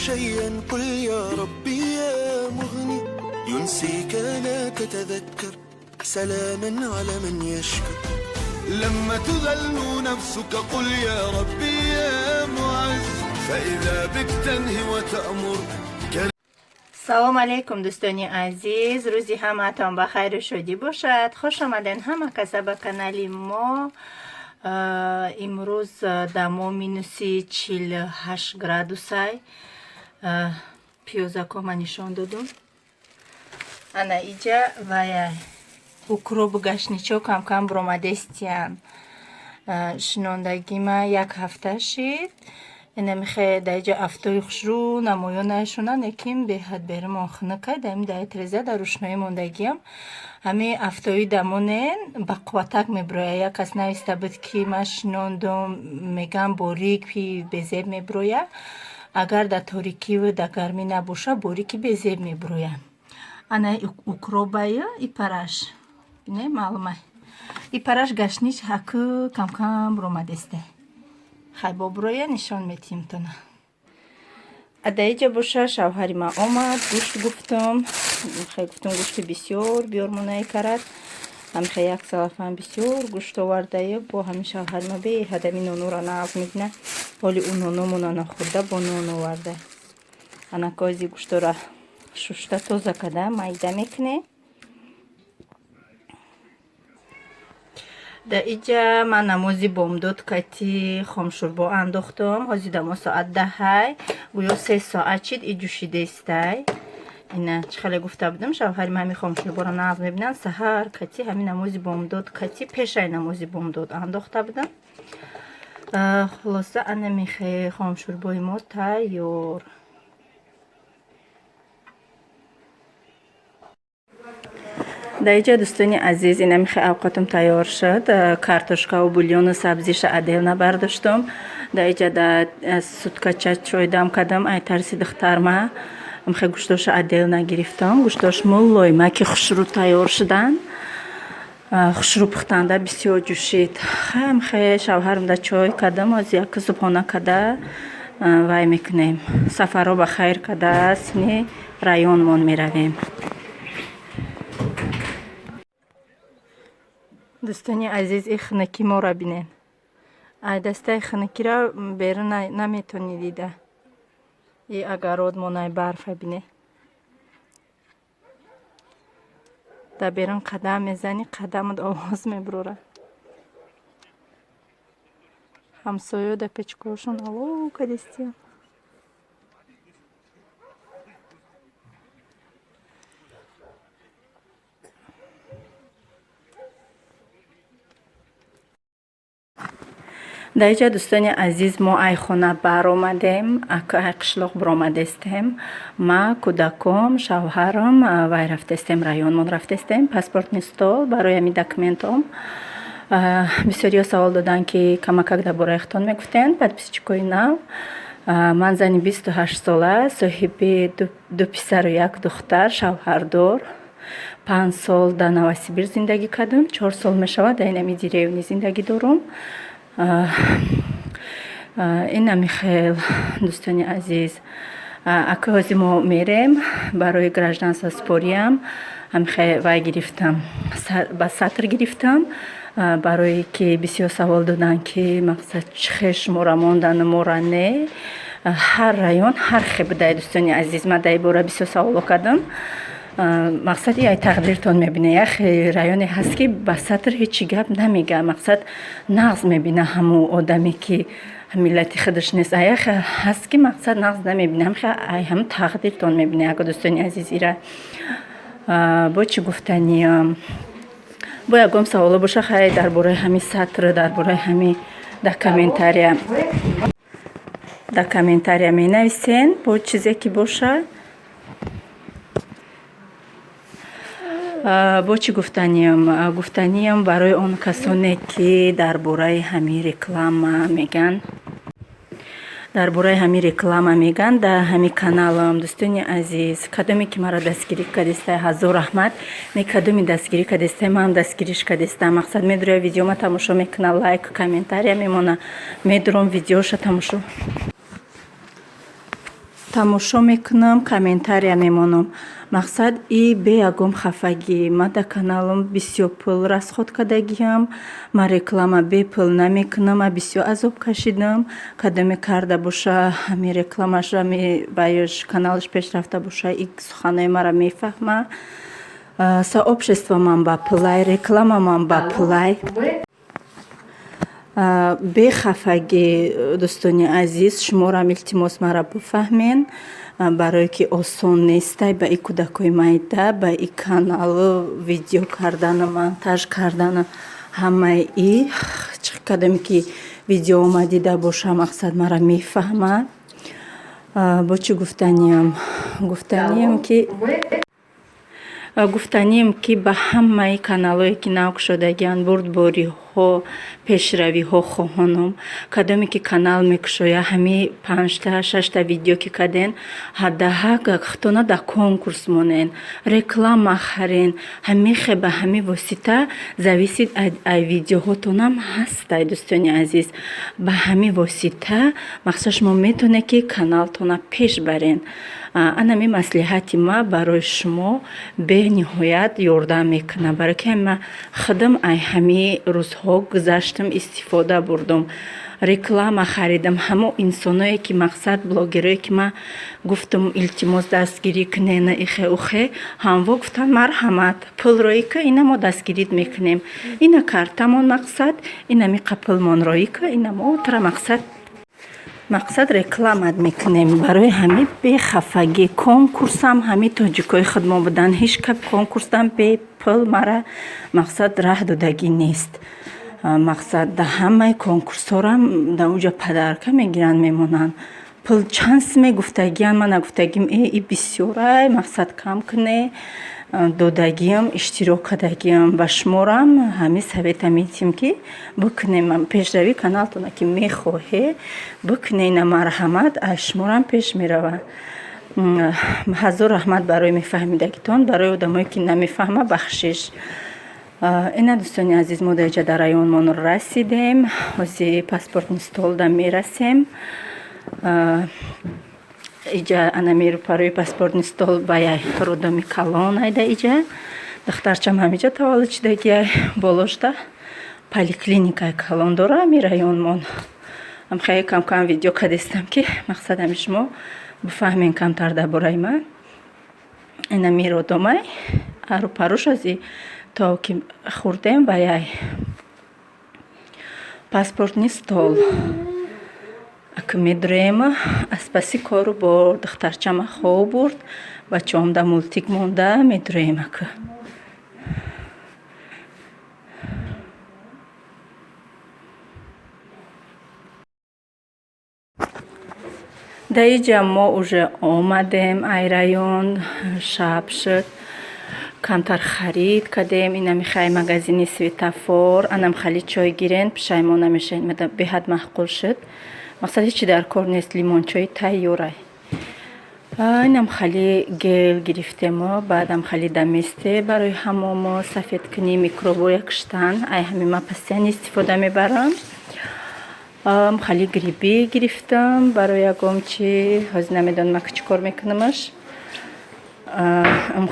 شيئا قل يا ربي يا مغني ينسيك لا تتذكر سلاما على من يشكر لما تذل نفسك قل يا ربي يا معز فإذا بك تنهي وتأمر. салом алейкум дӯстони азиз, рӯзи ҳамаатон ба хайру шодӣ бошад. хуш омаден ҳама каса ба канали мо. имрӯз дамо минуси 48 градусай. пиёзако ма нишон додум. ана иҷа ваяй укроб гашничо камкам бромадестиян. шинондагима як ҳафта шид. Намихе дайҷа афтои хушру намоёнашунан яким беҳад берим охнакай дами дайтреза дар рӯшнои мондагиам ҳами афтои дамонен ба қувватак меброя. як кас нависта буд ки ма шинондум мегам борик пи безеб меброя. агар дар торикиву дар гармӣ набоша борики безеб меброя. ана укробая ипараш бине маълумай ипараш гашнич ҳаку камкам бромадесте хай боброя нишон метим тона. адаиҷа боша шавҳари ма омад гӯшт гуфтум. хай гуфтум гӯшти бисёр биёр монаи карад. ҳамихе як салафан бисёр гӯшт овардая бо ҳами шавҳари ма бе ҳадами нонура нағз мебина. ҳоли ӯ нономона нахӯрда бо нон оварда. ана кози гӯштора шушта тоза када майда мекне. да иҷа ман намози бомдод кати хомшурбо андохтам. ҳозир дамо соат 10 гӯё 3 соат шид иҷӯшидестай. ина чӣ хеле гуфта будам шавҳари ма ҳами хомшурборо нағз мебинанд. саҳар кати ҳами намози бомдод кати пешаи намози бомдод андохта будам. хулоса ана мехе хомшурбои мо тайёр. даиҷа дӯстони азиз ина мехе авқатум тайёр шуд. картошкаву бульёну сабзиша аделна бардоштум. даиҷа да суткача чой дам кардам. ай тарси духтарма мехе гӯштоша аделна гирифтам. гӯштош муллой ма ки хушрӯ тайёр шудан. хушрӯ пухтанда бисёр ҷӯшид. хай мехе шавҳарам да чой кардам. оз як субҳона када вай мекунем. сафаро ба хайр када сини районмон меравем. дӯстони азиз и хинаки моро бинен. ай дастаи хинакиро берун наметони дида. и агарод монаи барфа бине. да берун қадам мезани қадамот овоз меброра. ҳамсоё да печкошон алло кадестия. даиҷа дӯстони азиз мо ай хона баромадем. ай қишлоқ бромадестем. ма кӯдаком шавҳарам вай рафтестем районмон рафтестем. паспортни стол барои ҳами документом. бисёриҳо савол доданд ки камакак дар бораи хитон мегуфтен. подписчикои нав. ман зани 28 сола соҳиби ду писару як духтар шавҳардор 5 сол дар Новосибирск зиндагӣ кардам. 4 сол мешавад дар инами деревни зиндагӣ дорум. ина михел дӯстони азиз ака ҳозир мо мерем барои гражданствоспориам. ҳамихе вай гирифтам ба сатр гирифтам барое ки бисёр савол доданд ки мақсад чихе шумора мондану мора не. ҳар район ҳар хел будай дӯстони азиз. ман дар ин бора бисёр саволо кардам. мақсад ай тақдиртон мебина. як районе ҳаст ки ба сатр ҳечи гап намега. мақсад нағз мебина ҳамо одаме ки миллати худаш нест. ай ҳаст ки мақсад нағз намебина. ай ҳам тақдиртон мебина. яко дӯстони азиз ира бо чӣ гуфтани бо ягон саволо боша хай дар бораи ҳами сатр дар бораи ҳами дар комментария менависен. бо чизе ки боша бо чӣ гуфтаниям барои он касоне ки дар бораи ҳами реклама меган. дар бораи ҳами реклама меган дар ҳами каналам. дӯстони азиз кадоме ки маро дастгирӣ кардестай ҳазор раҳмат. ме кадоми дастгирӣ кардестай ман дастгириш кардестам. мақсад медура видеома тамошо мекунам лайк комментария мемона. медурам видеоша тамошо тамошо мекунам, комментария мемонам. мақсад и бе ягон хафагӣ. Ма да каналам бисёр пул расход кардагиам. Ма реклама бе пул намекунам. Ма бисёр азоб кашидам. Кадоме карда боша ҳами рекламаша баёш каналаш пеш рафта боша и суханои мара мефаҳма. Сообщество ман ба пулай, реклама ман ба пулай. бе хафагӣ дӯстони азиз, шуморам илтимос мара бифаҳмен, барое ки осон нестай ба и кӯдакои майда, ба и канал видео кардана, монтаж кардана, ҳамаи и кадоме ки видео омадида боша мақсад мара мефаҳма. бо чӣ гуфтанием ки ба ҳамаи каналое ки нав кушодагианд бурдбориҳо, пешравиҳо хоҳонам. Кадоме ки канал мекушоя ҳами 5-6 видео ки каден ҳадаҳак хтона да конкурс монен, реклама харен, ҳамихе ба ҳами восита зависит ай видеоҳотонам ҳастай дӯстони азиз. ба ҳами восита мақсад шумо метавонед ки каналтона пеш барен. анами маслиҳати ма барои шумо бениҳоят ёрдам мекунам, барои ки ма худам ай ҳами рӯзҳо гузаштам, истифода бурдам, реклама харидам. ҳамо инсоное ки мақсад блогерое ки ма гуфтам илтимос дастгирӣ кунена ихе ухе, ҳамво гуфтан марҳамат, пулроӣ ка ина мо дастгирит мекунем, ина картамон мақсад, инами қапулмонроӣ ка ина мо утра мақсад рекламат мекунем. барои ҳами бехафагӣ конкурсам ҳами тоҷикои худмо будан, ҳеҷ кап конкурсам бе пул мара мақсад раҳ додагӣ нест. мақсад да ҳамаи конкурсорам да уҷа падарка мегиранд мемонанд. пул чанс мегуфтагианд, ма нагуфтагим и бисёрай, мақсад кам куне додагиам, иштирок кардагиам. ба шуморам ҳами совета метим ки бикунем пешравӣ каналтона ки мехоҳе бикунена. марҳамат аз шуморам пеш мерава. ҳазор раҳмат барои мефаҳмидагитон, барои одамое ки намефаҳма бахшиш. ина дӯстони азиз, мо даҷа дар районмон расидем, ҳозир паспортни стол да мерасем. иҷа анами рӯпарои паспортни стол ба яй родоми калон айда иҷа духтарчам ҳамиҷа таваллуд шудагияй болошда поликлиникаи калон дора ами районмон. хеле кам видео кадестам ки мақсад ами шумо бифаҳмен камтар дар бораи ман. инами родомай рӯпаруш ози то ки хурдем ба яй паспортни стол ака медурем. аз паси кору бо духтарчама хоб бурд, бачаам да мултик монда медурем ака. да иҷа мо уже омадем ай район, шаб шуд, камтар харид кардем. инами хай магазини светофор, анам хали чой гирен пишаймон намешавед, беҳад маъқул шуд. мақсад ҳечи дар кор нест, лимончои тайёрай. инам хали гел гирифтемо, баъдам хали даместе барои ҳамомо сафедкунӣ, микробоя куштан. ай ҳами ма постоянно истифода мебарам. хали гриби гирифтам барои ягон чи, ҳозир намедонам чӣ кор мекунамаш.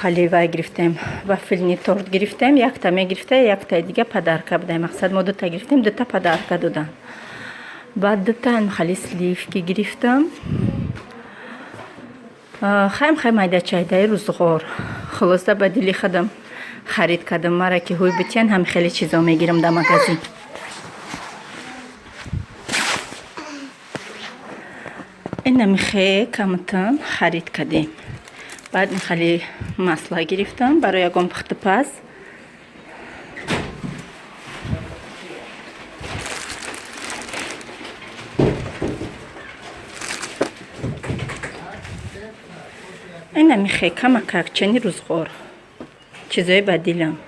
хали вай гирифтем, вафлни торт гирифтем, якта мегирифта, якта дига падарка будай. мақсад мо дута гирифтем, дута падарка додан. баъд дута хали сливки гирифтам. хайм майдачайдаи рӯзғор. хулоса ба дили худам харид кардам. мара ки ҳуй бутиян ҳам хеле чизо мегирам дар магазин. инами хе камтан харид кардем. баъд хали масла гирифтам барои ягон пухтупаз. инами хе камакакчани рӯзғор, чизои ба дилам.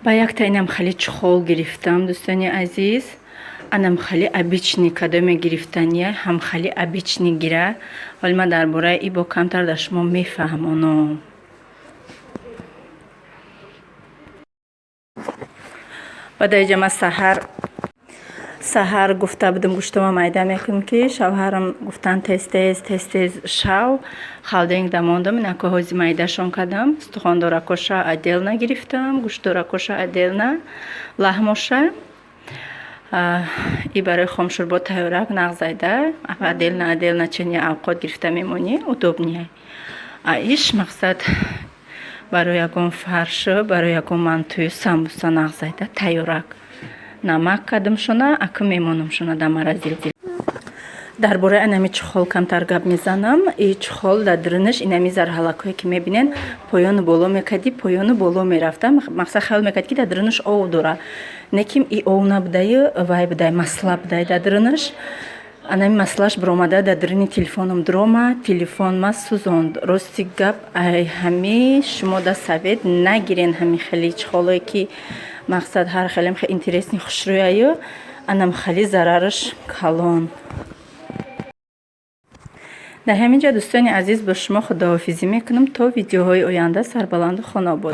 ба якта инам хали чухол гирифтам дӯстони азиз. анам хали обични кадоме гирифтания, ҳам хали обични гира. ҳоли ма дар бораи и бо камтар дар шумо мефаҳмонам. баъд иҷа ма саҳар гуфта будем гӯштума майда мекунем ки шавҳарам гуфтан тез шав халдинг дамондам инако ҳози майдашон кардам. стухондора коша отделна гирифтам, гӯштдора коша отделна, лаҳмоша и барои хомшурбо тайёрак нағзайда отделна чини авқот гирифта мемонӣ удобнее. А иш мақсад барои ягон фаршу барои ягон мантӯи самбуса нағзайда тайёрак намак кардамшона акӯ мемонамшона дар маразил. дар бораи анами чухол камтар гап мезанам. И чухол дар дурунаш инами зарҳалакое ки мебинен поёну боло мекади поёну боло мерафта мақсад хаёл мекард ки дар дурунаш ов дора не ки и ов набудаю вай будай масъала будай дар дурунаш анами масъалаш биромада дар дуруни телефонам дурома телефонма сӯзонд. рости гап ҳами шумо дар совет нагирен ҳами хеле чухолое ки мақсад ҳар хелем хе интересни хушрӯяю анам хеле зарараш калон. дар ҳамин ҷо дӯстони азиз бо шумо худоҳофизӣ мекунам то видеоҳои оянда. Сарбаланду хонобод.